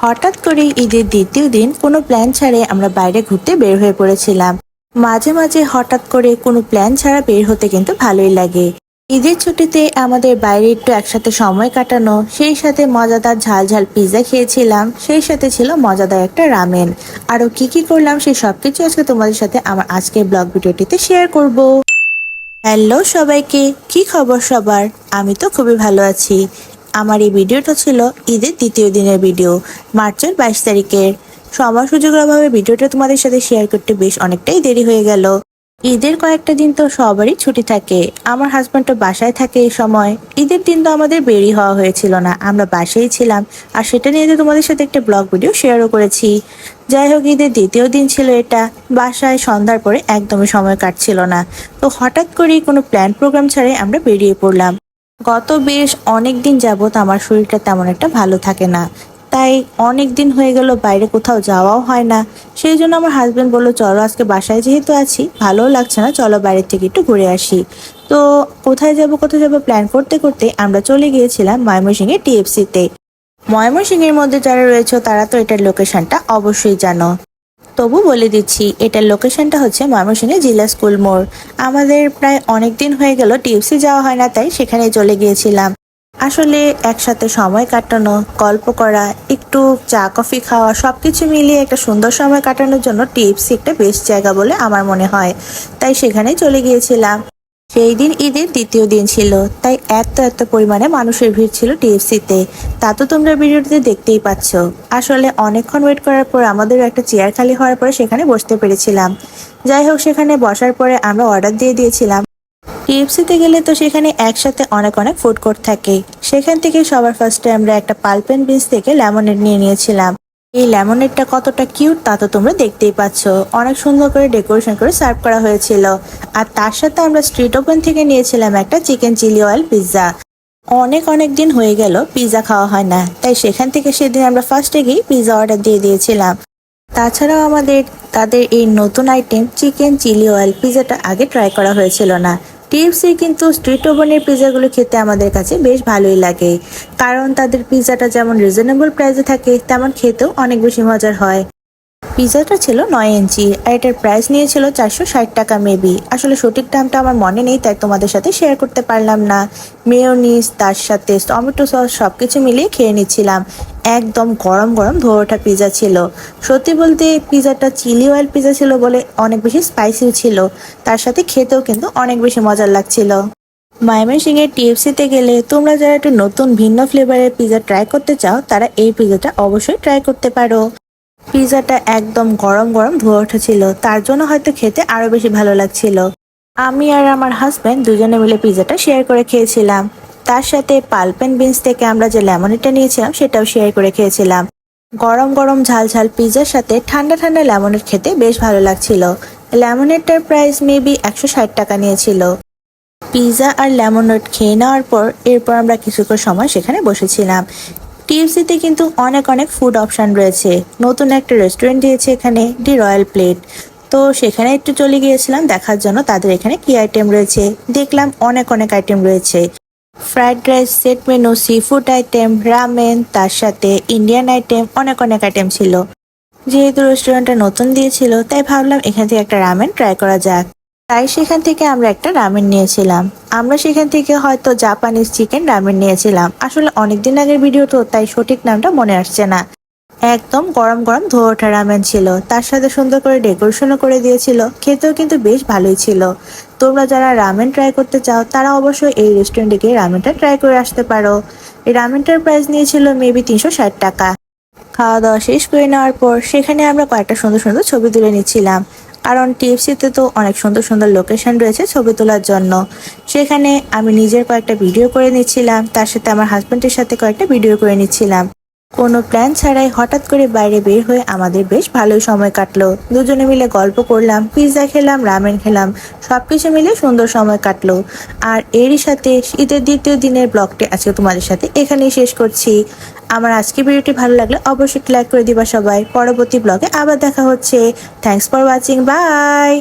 হঠাৎ করে ঈদের দ্বিতীয় দিন কোনো প্ল্যান ছাড়াই আমরা বাইরে ঘুরতে বের হয়ে পড়েছিলাম। মাঝে মাঝে হঠাৎ করে কোনো প্ল্যান ছাড়া বের হতে কিন্তু ভালোই লাগে। ঈদের ছুটিতে আমাদের বাইরে একটু একসাথে সময় কাটানো, সেই সাথে মজাদার ঝাল ঝাল পিৎজা খেয়েছিলাম, সেই সাথে ছিল মজাদার একটা রামেন। আরো কি কি করলাম সেই সবকিছু আজকে তোমাদের সাথে আমার আজকের ব্লগ ভিডিওটিতে শেয়ার করব। হ্যালো সবাইকে, কি খবর সবার? আমি তো খুবই ভালো আছি। আমার এই ভিডিওটা ছিল ঈদের দ্বিতীয় দিনের ভিডিও, মার্চের 22 তারিখের। সময় সুযোগের অভাবে ভিডিওটা তোমাদের সাথে শেয়ার করতে বেশ অনেকটাই দেরি হয়ে গেল। ঈদের কয়েকটা দিন তো সবারই ছুটি থাকে, আমার হাজব্যান্ড তো বাসায় থাকে এই সময়। ঈদের দিন তো আমাদের বেরি হওয়া হয়েছিল না, আমরা বাসায় ছিলাম, আর সেটা নিয়ে তো তোমাদের সাথে একটা ব্লগ ভিডিও শেয়ারও করেছি। যাই হোক, ঈদের দ্বিতীয় দিন ছিল এটা। বাসায় সন্ধ্যার পরে একদমই সময় কাটছিল না, তো হঠাৎ করেই কোনো প্ল্যান প্রোগ্রাম ছাড়াই আমরা বেরিয়ে পড়লাম। গত বেশ অনেক দিন যাবত আমার শরীরটা তেমন একটা ভালো থাকে না, তাই অনেক দিন হয়ে গেল বাইরে কোথাও যাওয়াও হয় না। সেই জন্য আমার হাজবেন্ড বললো, চলো আজকে বাসায় যেহেতু আছি, ভালোও লাগছে না, চলো বাইরের থেকে একটু ঘুরে আসি। তো কোথায় যাব প্ল্যান করতে করতে আমরা চলে গিয়েছিলাম ময়মনসিংহের টিএফসিতে। ময়মনসিংহের মধ্যে যারা রয়েছে তারা তো এটার লোকেশনটা অবশ্যই জানো, তবু বলে দিচ্ছি, এটার লোকেশনটা হচ্ছে ময়মনসিংহের জিলা স্কুল মোড়। আমাদের প্রায় অনেক দিন হয়ে গেল টিএফসি যাওয়া হয় না, তাই সেখানে চলে গিয়েছিলাম। আসলে একসাথে সময় কাটানো, গল্প করা, একটু চা কফি খাওয়া, সবকিছু মিলিয়ে একটা সুন্দর সময় কাটানোর জন্য টিএফসি একটা বেস্ট জায়গা বলে আমার মনে হয়, তাই সেখানেই চলে গিয়েছিলাম। সেই দিন ঈদের দ্বিতীয় দিন ছিল, তাই এত পরিমাণে মানুষের ভিড় ছিল টিএফসিতে। তা তো তোমরা ভিডিওটিতে দেখতেই পাচ্ছ। আসলে অনেকক্ষণ ওয়েট করার পর আমাদেরও একটা চেয়ার খালি হওয়ার পরে সেখানে বসতে পেরেছিলাম। যাই হোক, সেখানে বসার পরে আমরা অর্ডার দিয়ে দিয়েছিলাম। টিএফসিতে গেলে তো সেখানে একসাথে অনেক অনেক ফুড কোর্ট থাকে। সেখান থেকে সবার ফার্স্টে আমরা একটা পাল্প এন্ড বিনস থেকে লেমনেড নিয়ে নিয়েছিলাম। এই লেমনেডটা কতটা কিউট তা তো তোমরা দেখতেই পাচ্ছ। অনেক সুন্দর করে ডেকোরেশন করে সার্ভ করা হয়েছিল। আর তার সাথে আমরা স্ট্রিট ওপেন থেকে নিয়েছিলাম একটা চিকেন চিলি অয়েল পিৎজা। অনেক দিন হয়ে গেল পিৎজা খাওয়া হয় না, তাই সেখান থেকে সেদিন আমরা ফার্স্টে গিয়ে পিৎজা অর্ডার দিয়ে দিয়েছিলাম। তাছাড়াও তাদের এই নতুন আইটেম চিকেন চিলি অয়েল পিৎজাটা আগে ট্রাই করা হয়েছিল না। টিএফসি কিন্তু স্ট্রিট ওভেনের পিৎজাগুলো খেতে আমাদের কাছে বেশ ভালোই লাগে, কারণ তাদের পিৎজাটা যেমন রিজনেবল প্রাইসে থাকে, তেমন খেতেও অনেক বেশি মজার হয়। পিৎজাটা ছিল 9 ইঞ্চি, আর এটার প্রাইস নিয়েছিল 460 টাকা মেবি। আসলে সঠিক দামটা আমার মনে নেই, তাই তোমাদের সাথে শেয়ার করতে পারলাম না। মেয়োনিজ, তার সাথে টমেটো সস সবকিছু মিলিয়ে খেয়ে নিচ্ছিলাম। একদম গরম গরম ধোয়া ওঠা পিৎজা ছিল। সত্যি বলতে পিৎজাটা চিলি অয়েল পিৎজা ছিল বলে অনেক বেশি স্পাইসিও ছিল, তার সাথে খেতেও কিন্তু অনেক বেশি মজার লাগছিল। ময়মনসিংহের টিএফসিতে গেলে তোমরা যারা একটু নতুন ভিন্ন ফ্লেভারের পিৎজা ট্রাই করতে চাও, তারা এই পিৎজাটা অবশ্যই ট্রাই করতে পারো। পিৎজাটা একদম গরম গরম ধোয়া ওঠা ছিল, তার জন্য হয়তো খেতে আরো বেশি ভালো লাগছিল। আমি আর আমার হাজব্যান্ড দুজনে মিলে পিৎজাটা শেয়ার করে খেয়েছিলাম। তার সাথে পাল্প এন্ড বিনস থেকে আমরা যে লেমনেডটা নিয়েছিলাম সেটাও শেয়ার করে খেয়েছিলাম। গরম গরম ঝাল ঝাল পিৎজার সাথে ঠান্ডা ঠান্ডা লেমনেড খেতে বেশ ভালো লাগছিল। লেমনেডটার প্রাইস মেবি 160 টাকা নিয়েছিল। পিৎজা আর লেমনেড খেয়ে নেওয়ার পর এরপর আমরা কিছুক্ষণ সময় সেখানে বসেছিলাম। টিএফসিতে কিন্তু অনেক ফুড অপশন রয়েছে। নতুন একটা রেস্টুরেন্ট দিয়েছে এখানে, দি রয়্যাল প্লেট। তো সেখানে একটু চলে গিয়েছিলাম দেখার জন্য তাদের এখানে কি আইটেম রয়েছে। দেখলাম অনেক আইটেম রয়েছে, fried rice, set menu, sea food item, ramen, তার সাথে ইন্ডিয়ান আইটেম, অনেক আইটেম ছিল। যেহেতু রেস্টুরেন্টটা নতুন দিয়েছিল, তাই ভাবলাম এখান থেকে একটা রামেন ট্রাই করা যাক। তাই সেখান থেকে আমরা একটা রামেন নিয়েছিলাম। আমরা সেখান থেকে হয়তো জাপানিজ চিকেন রামেন নিয়েছিলাম। আসলে অনেকদিন আগের ভিডিও তো, তাই সঠিক নামটা মনে আসছে না। একদম গরম গরম ধোয়া ওঠা রামেন ছিল, তার সাথে সুন্দর করে ডেকোরেশনও করে দিয়েছিল। খেতেও কিন্তু বেশ ভালোই ছিল। তোমরা যারা রামেন ট্রাই করতে চাও, তারা অবশ্যই এই রেস্টুরেন্টে গিয়ে রামেনটা ট্রাই করে আসতে পারো। এই রামেনটার প্রাইস নিয়েছিল মেবি 360 টাকা। খাওয়া দাওয়া শেষ করে নেওয়ার পর সেখানে আমরা কয়েকটা সুন্দর ছবি তুলে নিচ্ছিলাম, কারণ টিএফসিতে তো অনেক সুন্দর লোকেশন রয়েছে ছবি তোলার জন্য। সেখানে আমি নিজের কয়েকটা ভিডিও করে নিচ্ছিলাম, তার সাথে আমার হাজব্যান্ডের সাথে কয়েকটা ভিডিও করে নিচ্ছিলাম। কোনো প্ল্যান ছাড়াই হঠাৎ করে বাইরে বের হয়ে আমাদের বেশ ভালোই সময় কাটলো। দুজনে মিলে গল্প করলাম, পিৎজা খেলাম, রামেন খেলাম, সবকিছু মিলে সুন্দর সময় কাটলো। আর এরই সাথে ঈদের দ্বিতীয় দিনের ব্লগটি আজকে তোমাদের সাথে এখানেই শেষ করছি। আমার আজকে ভিডিওটি ভালো লাগলে অবশ্যই লাইক করে দিবা সবাই। পরবর্তী ব্লগে আবার দেখা হচ্ছে। Thanks for watching, by.